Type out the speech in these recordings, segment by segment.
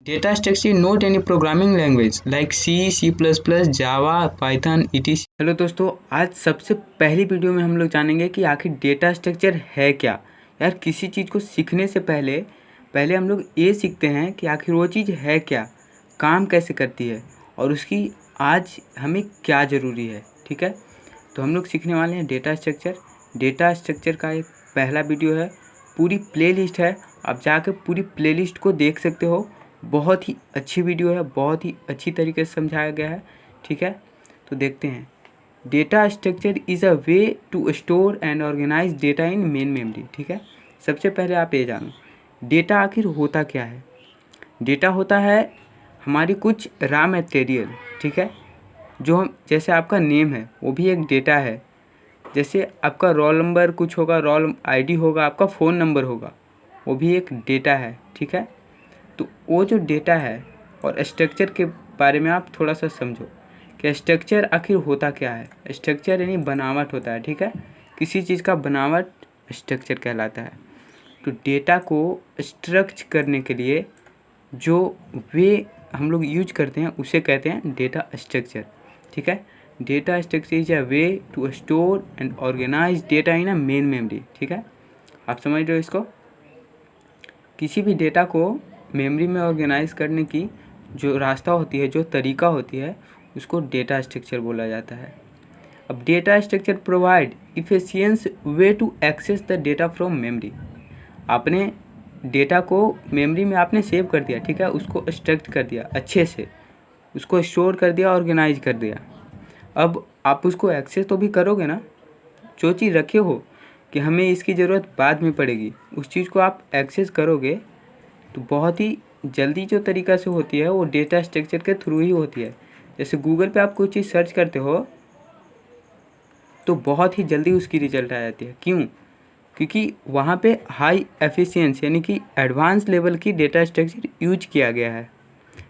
Data structure not any programming language like C, C++, Java, Python, etc. Hello दोस्तों, आज सबसे पहली video में हम लोग जानेंगे कि आखिर डेटा स्ट्रक्चर है क्या। यार किसी चीज़ को सीखने से पहले हम लोग ये सीखते हैं कि आखिर वो चीज़ है क्या, काम कैसे करती है और उसकी आज हमें क्या ज़रूरी है। ठीक है, तो हम लोग सीखने वाले हैं डेटा स्ट्रक्चर। डेटा स्ट्रक्चर का एक पहला वीडियो है, पूरी प्लेलिस्ट है, आप जाकर पूरी प्लेलिस्ट को देख सकते हो। बहुत ही अच्छी वीडियो है, बहुत ही अच्छी तरीके से समझाया गया है। ठीक है, तो देखते हैं। Data structure is a way to store and organise data in main memory. ठीक है, सबसे पहले आप ये जानो डेटा आखिर होता क्या है। डेटा होता है हमारी कुछ रॉ मटेरियल। ठीक है, जो हम जैसे आपका नेम है वो भी एक डेटा है, जैसे आपका रोल नंबर कुछ होगा, रोल आईडी होगा, आपका फ़ोन नंबर होगा, वो भी एक डेटा है। ठीक है, तो वो जो डेटा है और स्ट्रक्चर के बारे में आप थोड़ा सा समझो कि स्ट्रक्चर आखिर होता क्या है। स्ट्रक्चर यानी बनावट होता है। ठीक है, किसी चीज़ का बनावट स्ट्रक्चर कहलाता है। तो डेटा को स्ट्रक्चर करने के लिए जो वे हम लोग यूज करते हैं उसे कहते हैं डेटा स्ट्रक्चर। ठीक है, data structure is a way to store and organise data in a main memory. ठीक है, आप समझ रहे हो इसको। किसी भी डेटा को मेमोरी में ऑर्गेनाइज करने की जो रास्ता होती है, जो तरीका होती है, उसको डेटा स्ट्रक्चर बोला जाता है। अब data structure provide efficient way to access the data from memory. आपने डेटा को मेमोरी में आपने सेव कर दिया, ठीक है, उसको स्ट्रक्चर कर दिया अच्छे से, उसको स्टोर कर दिया, ऑर्गेनाइज कर दिया। अब आप उसको एक्सेस तो भी करोगे ना। जो चीज़ रखे हो कि हमें इसकी ज़रूरत बाद में पड़ेगी, उस चीज़ को आप एक्सेस करोगे तो बहुत ही जल्दी जो तरीका से होती है वो डेटा स्ट्रक्चर के थ्रू ही होती है। जैसे गूगल पे आप कोई चीज़ सर्च करते हो तो बहुत ही जल्दी उसकी रिजल्ट आ जाती है। क्यों? क्योंकि वहाँ पे हाई एफिशिएंसी यानी कि एडवांस लेवल की डेटा स्ट्रक्चर यूज किया गया है।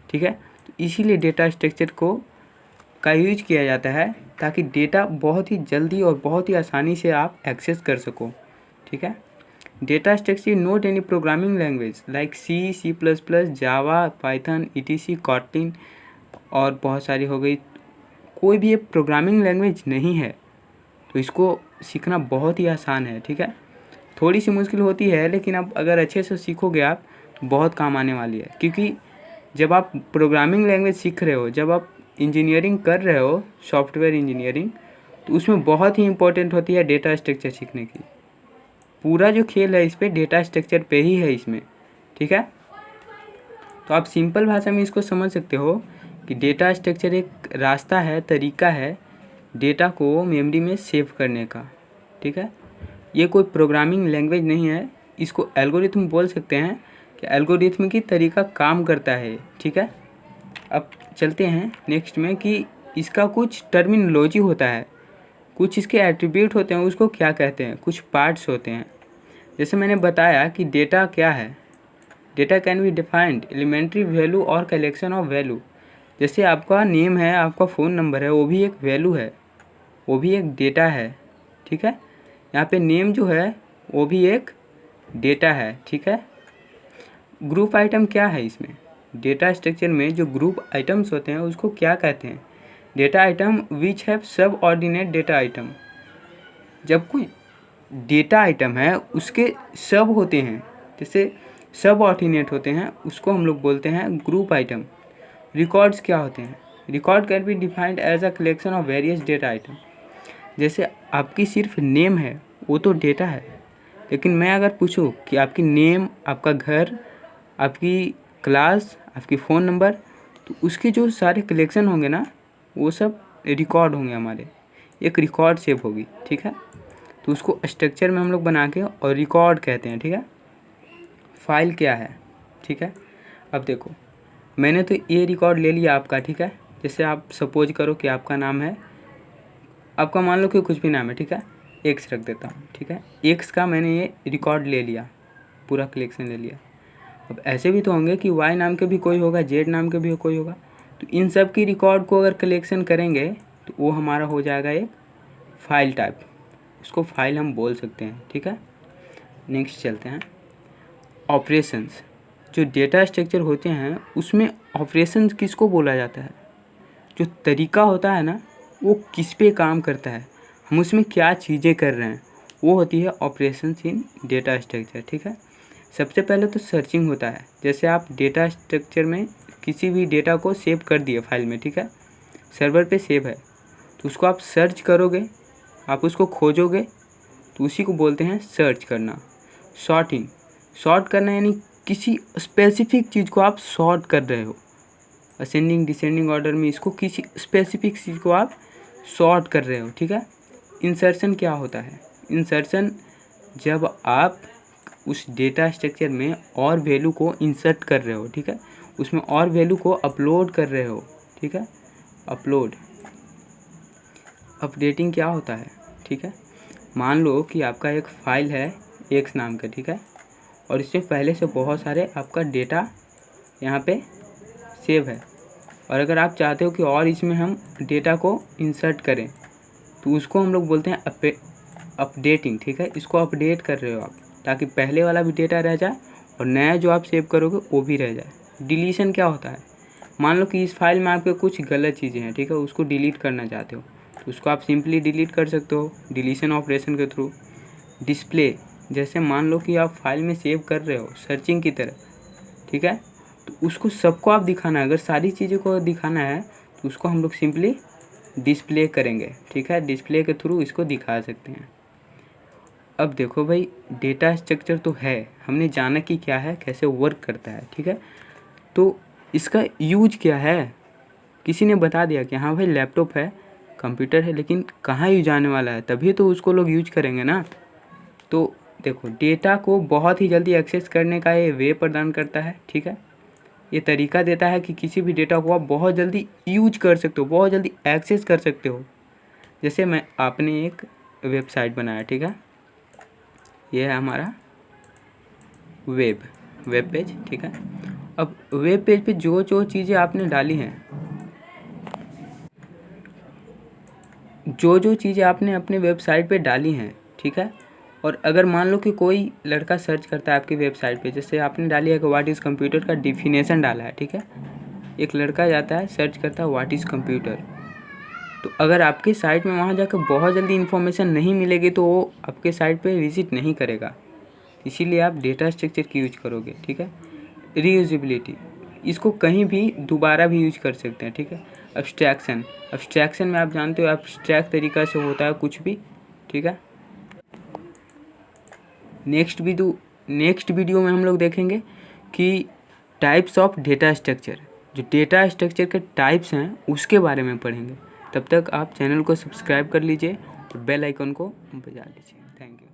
ठीक है, तो इसीलिए डेटा स्ट्रक्चर का यूज किया जाता है ताकि डेटा बहुत ही जल्दी और बहुत ही आसानी से आप एक्सेस कर सको। ठीक है, data structure not any programming language like C, C++, Java, Python, etc, Kotlin और बहुत सारी हो गई। कोई भी ये प्रोग्रामिंग लैंग्वेज नहीं है, तो इसको सीखना बहुत ही आसान है। ठीक है, थोड़ी सी मुश्किल होती है, लेकिन अब अगर अच्छे से सीखोगे आप तो बहुत काम आने वाली है। क्योंकि जब आप प्रोग्रामिंग लैंग्वेज सीख रहे हो, जब आप इंजीनियरिंग कर रहे हो, सॉफ्टवेयर इंजीनियरिंग, तो उसमें बहुत ही इंपॉर्टेंट होती है डेटा स्ट्रक्चर सीखने की। पूरा जो खेल है इस पे डेटा स्ट्रक्चर पे ही है इसमें। ठीक है, तो आप सिंपल भाषा में इसको समझ सकते हो कि डेटा स्ट्रक्चर एक रास्ता है, तरीका है डेटा को मेमोरी में सेव करने का। ठीक है, ये कोई प्रोग्रामिंग लैंग्वेज नहीं है, इसको एल्गोरिथम बोल सकते हैं कि एल्गोरिथम की तरीका काम करता है। ठीक है, अब चलते हैं नेक्स्ट में कि इसका कुछ टर्मिनोलॉजी होता है, कुछ इसके एट्रीब्यूट होते हैं, उसको क्या कहते हैं, कुछ पार्ट्स होते हैं। जैसे मैंने बताया कि डेटा क्या है। Data can be defined elementary value और कलेक्शन ऑफ वैल्यू। जैसे आपका नेम है, आपका फ़ोन नंबर है, वो भी एक वैल्यू है, वो भी एक डेटा है। ठीक है, यहाँ पे नेम जो है वो भी एक डेटा है। ठीक है, ग्रुप आइटम क्या है इसमें, डेटा स्ट्रक्चर में जो ग्रुप आइटम्स होते हैं उसको क्या कहते हैं। डेटा आइटम विच हैव सब ऑर्डिनेट डेटा आइटम। जब कोई डेटा आइटम है उसके सब होते हैं, जैसे सब ऑर्डिनेट होते हैं, उसको हम लोग बोलते हैं ग्रुप आइटम। रिकॉर्ड्स क्या होते हैं, record can be defined as a collection of various data item. जैसे आपकी सिर्फ नेम है वो तो डेटा है, लेकिन मैं अगर पूछूं कि आपकी नेम, आपका घर, आपकी क्लास, आपकी फ़ोन नंबर, तो उसके जो सारे कलेक्शन होंगे ना वो सब रिकॉर्ड होंगे हमारे, एक रिकॉर्ड सेव होगी। ठीक है, तो उसको स्ट्रक्चर में हम लोग बना के और रिकॉर्ड कहते हैं। ठीक है, फाइल क्या है। ठीक है, अब देखो मैंने तो ये रिकॉर्ड ले लिया आपका। ठीक है, जैसे आप सपोज करो कि आपका नाम है, आपका मान लो कि कुछ भी नाम है, ठीक है, एक्स रख देता हूँ। ठीक है, एक्स का मैंने ये रिकॉर्ड ले लिया, पूरा कलेक्शन ले लिया। अब ऐसे भी तो होंगे कि वाई नाम के भी कोई होगा, जेड नाम के भी कोई होगा, तो इन सब की रिकॉर्ड को अगर कलेक्शन करेंगे तो वो हमारा हो जाएगा एक फाइल टाइप, उसको फाइल हम बोल सकते हैं। ठीक है, नेक्स्ट चलते हैं ऑपरेशंस। जो डेटा स्ट्रक्चर होते हैं उसमें ऑपरेशन किसको बोला जाता है, जो तरीका होता है ना वो किस पे काम करता है, हम उसमें क्या चीज़ें कर रहे हैं, वो होती है ऑपरेशंस इन डेटा स्ट्रक्चर। ठीक है, सबसे पहले तो सर्चिंग होता है। जैसे आप डेटा स्ट्रक्चर में किसी भी डेटा को सेव कर दिए फाइल में, ठीक है, सर्वर पे सेव है, तो उसको आप सर्च करोगे, आप उसको खोजोगे, तो उसी को बोलते हैं सर्च करना। सॉर्टिंग, सॉर्ट करना यानी किसी स्पेसिफिक चीज़ को आप सॉर्ट कर रहे हो, असेंडिंग डिसेंडिंग ऑर्डर में इसको किसी स्पेसिफिक चीज़ को आप सॉर्ट कर रहे हो। ठीक है, इंसर्शन क्या होता है, इंसर्शन जब आप उस डेटा स्ट्रक्चर में और वैल्यू को इंसर्ट कर रहे हो, ठीक है, उसमें और वैल्यू को अपलोड कर रहे हो। ठीक है, अपलोड। अपडेटिंग क्या होता है, ठीक है, मान लो कि आपका एक फ़ाइल है एक्स नाम का, ठीक है, और इससे पहले से बहुत सारे आपका डेटा यहाँ पे सेव है, और अगर आप चाहते हो कि और इसमें हम डेटा को इंसर्ट करें तो उसको हम लोग बोलते हैं अपडेटिंग। ठीक है, इसको अपडेट कर रहे हो आप ताकि पहले वाला भी डेटा रह जाए और नया जो आप सेव करोगे वो भी रह जाए। डिलीशन क्या होता है, मान लो कि इस फाइल में आपके कुछ गलत चीज़ें हैं, ठीक है, उसको डिलीट करना चाहते हो तो उसको आप सिंपली डिलीट कर सकते हो डिलीशन ऑपरेशन के थ्रू। डिस्प्ले, जैसे मान लो कि आप फाइल में सेव कर रहे हो सर्चिंग की तरह, ठीक है, तो उसको सबको आप दिखाना है, अगर सारी चीज़ों को दिखाना है तो उसको हम लोग सिंपली डिस्प्ले करेंगे। ठीक है, डिस्प्ले के थ्रू इसको दिखा सकते हैं। अब देखो भाई, डेटा स्ट्रक्चर तो है, हमने जाना कि क्या है, कैसे वर्क करता है, ठीक है, तो इसका यूज क्या है, किसी ने बता दिया कि हाँ भाई लैपटॉप है, कंप्यूटर है, लेकिन कहाँ यूज आने वाला है, तभी तो उसको लोग यूज करेंगे ना। तो देखो, डेटा को बहुत ही जल्दी एक्सेस करने का ये वे प्रदान करता है। ठीक है, ये तरीका देता है कि किसी भी डेटा को आप बहुत जल्दी यूज कर सकते हो, बहुत जल्दी एक्सेस कर सकते हो। जैसे आपने एक वेबसाइट बनाया, ठीक है, ये है हमारा वेब पेज। ठीक है, अब वेब पेज पे जो जो चीज़ें आपने डाली हैं, जो जो चीज़ें आपने अपने वेबसाइट पे डाली हैं, ठीक है, और अगर मान लो कि कोई लड़का सर्च करता है आपकी वेबसाइट पे, जैसे आपने डाली है कि व्हाट इज़ कंप्यूटर का डिफिनेशन डाला है, ठीक है, एक लड़का जाता है सर्च करता है व्हाट इज़ कंप्यूटर, तो अगर आपके साइट में वहाँ जाकर बहुत जल्दी इन्फॉर्मेशन नहीं मिलेगी तो वो आपके साइट पे विजिट नहीं करेगा, इसीलिए आप डेटा स्ट्रक्चर की यूज करोगे। ठीक है, रीयूजेबिलिटी, इसको कहीं भी दोबारा भी यूज कर सकते हैं। ठीक है, एब्स्ट्रैक्शन, एब्स्ट्रैक्शन में आप जानते हो एब्स्ट्रैक्ट तरीका से होता है कुछ भी। ठीक है, नेक्स्ट वीडियो में हम लोग देखेंगे कि टाइप्स ऑफ डेटा स्ट्रक्चर, जो डेटा स्ट्रक्चर के टाइप्स हैं उसके बारे में पढ़ेंगे। तब तक आप चैनल को सब्सक्राइब कर लीजिए और बेल आइकन को बजा लीजिए। Thank you.